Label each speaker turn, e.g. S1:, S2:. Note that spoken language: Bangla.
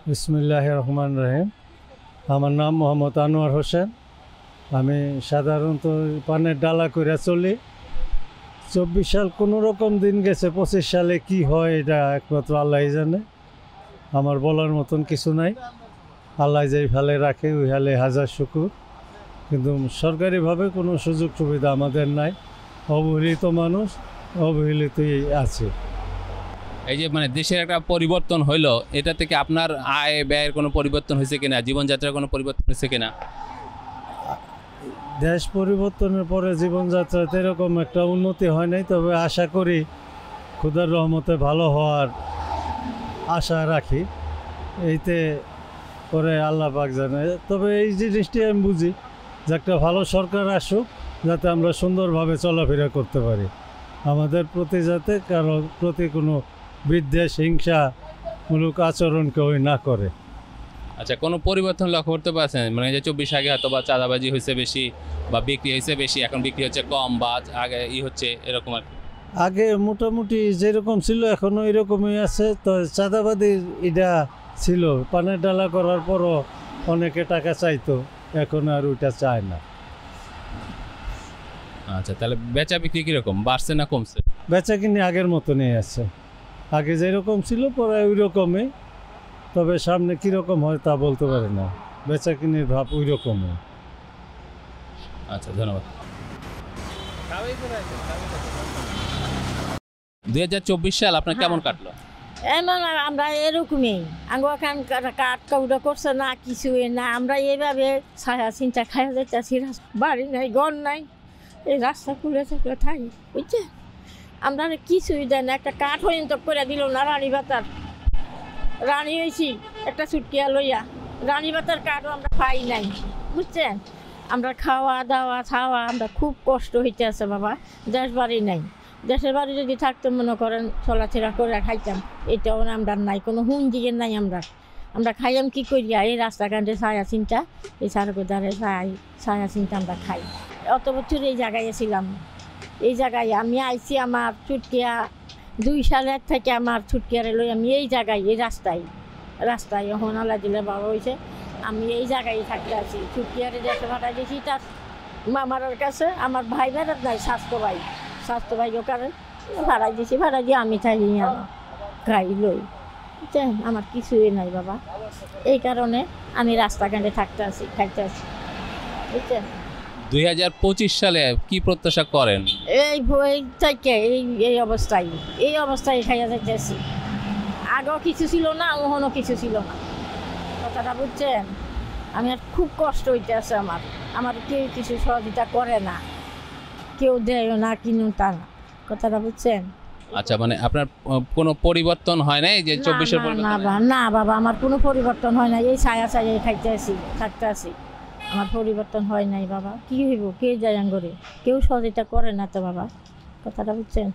S1: বিসমিল্লাহির রহমানির রহিম। আমার নাম মোহাম্মদ আনোয়ার হোসেন। আমি সাধারণত পানের ডালা করে চলি। 24 সাল কোনো রকম দিন গেছে, 25 সালে কি হয় এটা একমাত্র আল্লাহই জানে। আমার বলার মতন কিছু নাই। আল্লাহ যেই হালে রাখে ওই হালে হাজার শুকুর। কিন্তু সরকারিভাবে কোনো সুযোগ সুবিধা আমাদের নাই। অবহেলিত মানুষ, অবহেলিতই আছে।
S2: এই যে দেশের একটা পরিবর্তন হইলো, এটা থেকে আপনার আয় ব্যয়ের কোনো পরিবর্তন হয়েছে কিনা, জীবনযাত্রার কোনো পরিবর্তন হয়েছে কিনা?
S1: দেশ পরিবর্তনের পরে জীবনযাত্রাতে এরকম একটা উন্নতি হয় নাই, তবে আশা করি খোদার রহমতে ভালো হওয়ার আশা রাখি। এইতে পরে আল্লাহ পাক জানে। তবে এই জিনিসটি আমি বুঝি যে একটা ভালো সরকার আসুক, যাতে আমরা সুন্দরভাবে চলাফেরা করতে পারি। আমাদের প্রতি যাতে কারো প্রতি কোনো বিদ্বেষ হিংসামূলক আচরণ কেউ না করে।
S2: আচ্ছা, কোনো পরিবর্তন লক্ষ্য করতে পারছেন? যে 24 আগে হয়তো বা চাঁদাবাজি হয়েছে বেশি বা বিক্রি হয়েছে বেশি, এখন বিক্রি হচ্ছে কম, বা আগে হচ্ছে এরকম আর কি?
S1: আগে মোটামুটি যেরকম ছিল এখনও এরকমই আছে। তো চাঁদাবাদির এটা ছিল, পানের ডালা করার পরও অনেকে টাকা চাইতো, এখন আর ওইটা চায় না।
S2: আচ্ছা, তাহলে বেচা বিক্রি কীরকম, বাড়ছে না কমছে?
S1: বেচা কিনি আগের মতনই আছে, আগে যেরকম ছিল পরে ওই রকমই। তবে সামনে কীরকম হয় তা বলতে পারি না। বেচা কিনির ভাব ওই রকমই।
S2: আচ্ছা, ধন্যবাদ। 2024 সাল আপনার কেমন কাটলো?
S3: এমন আমরা এরকমই আঙ্গান কাঠ কাউটা করছে না, কিছুই না। আমরা এইভাবে ছায়া চিন্তা খাইয়া যাইতেছি। বাড়ি নাই, ঘর নাই, এই রাস্তা খুলে থাকলে থাকি, বুঝছে। আমরা কিছুই দেয় না, একটা কাঠ পর্যন্ত করে দিল না। রানী বাতার রানী হয়েছি একটা ছুটকিয়া লইয়া, রানী বাতার কাঠও আমরা পাই নাই, বুঝছেন। আমরা খাওয়া দাওয়া খাওয়া আমরা খুব কষ্ট হইতে আছে বাবা। দেশ বাড়ি নাই, দেশের বাড়ি যদি থাকতো মনে করেন চলাফেরা করে খাইতাম। এটাও আমরা নাই, কোনো হুন দিকে নাই। আমরা খাইলাম কি করিয়া এই রাস্তাঘাটে ছায়া চিন্তা, এই সারকোদারে ছায়া চিন্তা আমরা খাই। অত বছর এই জায়গায় ছিলাম। এই জায়গায় আমি আইছি আমার ছুটকিয়া 2 সালের থেকে আমার ছুটকিয়ারে লই আমি এই জায়গায়, এই রাস্তায় এখন আল্লাহ দিলে বাবা হয়েছে। আমি এই জায়গায় থাকতে আছি। ছুটকিয়ারে দেশে ভাড়া দিয়েছি তার মামার কাছে। আমার ভাই বেড়াত নাই, স্বাস্থ্য ভাই ওখানে ভাড়া দিয়েছি। ভাড়া দিয়ে আমি চাই খাই লই, বুঝছেন। আমার কিছুই নাই বাবা। এই কারণে আমি রাস্তাঘাটে থাকতে আছি, খাইতে আছি, বুঝছেন।
S2: 2025 সালে কি প্রত্যাশা করেন?
S3: এই বই থেকে এই অবস্থায় খাইয়া যাইতেছি। আগেও কিছু ছিল না, ওখানেও কিছু ছিল না, কথাটা বুঝছেন। আমি আর খুব কষ্ট হইতে আছে আমার কেউ কিছু সহযোগিতা করে না, কেউ দেয়ও না, কিনুন তা না, কথাটা বুঝছেন।
S2: আচ্ছা, আপনার কোনো পরিবর্তন হয় নাই যে 24-এর পর?
S3: না বাবা, আমার কোনো পরিবর্তন হয় নাই। এই ছায়া খাইতে আছি, থাকতে আছি। আমার পরিবর্তন হয় নাই বাবা। কি হইব, কে যায় আঙ্গরে, কেউ সহযোগিতা করে না তো বাবা, কথাটা বুঝছেন।